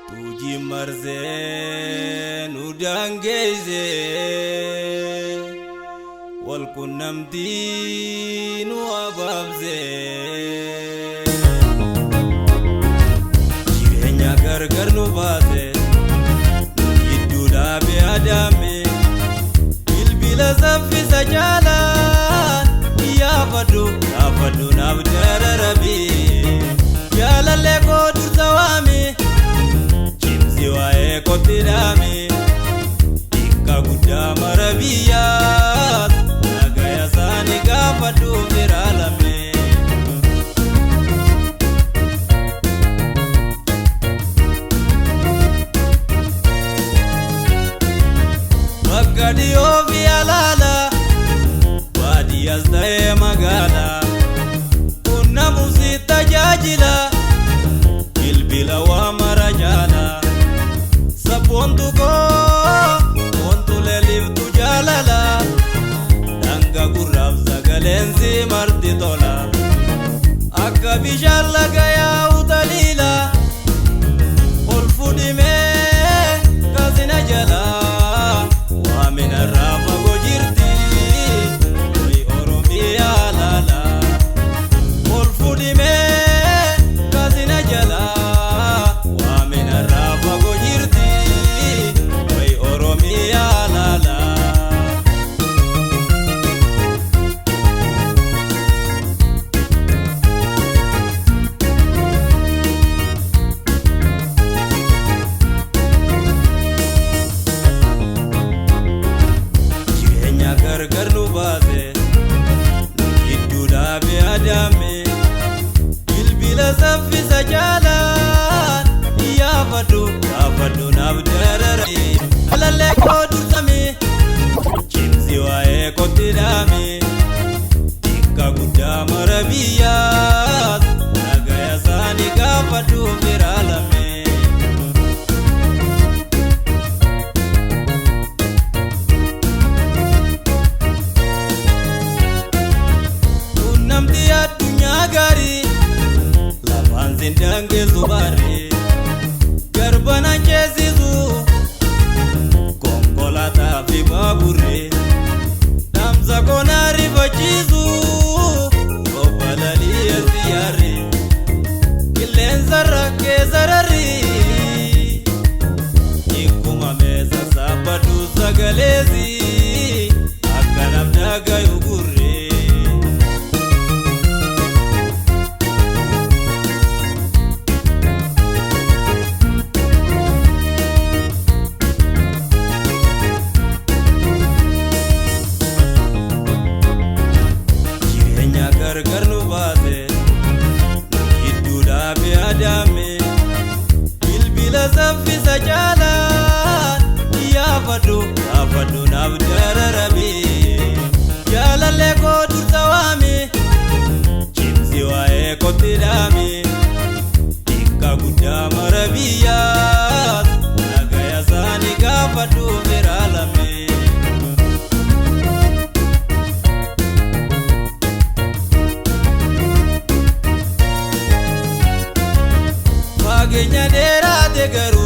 tuji marze nudangeze wal kunnamti nu ababze jirenya gargar nu baze idula be adame bilbila safi sajala ya fadu nabdara rabi ya lalle ko dursawami chimsi wae kotirami ikka gudda marabiyat nagaya sani gafadu viralame bagadi ovi alala wadi yazdae magala kunna musita jajila bilbila wa marajala sabontu ko ontu leliftu jalala danga gurab zagalenzi marti tola akka bijalla gaya utalila ulfudime kazina jala wa min arrafa gojirti way oromia lala ulfudime kazina jala wa min arrafa gojirti way oromia lala jirenya gargar nu baze idula be adame bilbila safi sajala ya fadu nabdara lalle ko dursami chimsi wae kotirami ikka gudda marabiyat nagaya sani gafadu viralame unnamti adunya gari laban zindange zubari garbana jezizu konkolata fi babure namza konari vachizu obalali ziyare kilenzara ke zarari ikuma meza sabadu zagalezi akanabdaga yugure gargar nu baze idula be adame bilbila safi sajala ya fadu nabdara rabi ya lalle ko dursawami chimsi wae kotirami ikka gudda marabiyat nagaya sani gafadu viralame Genya dera de garu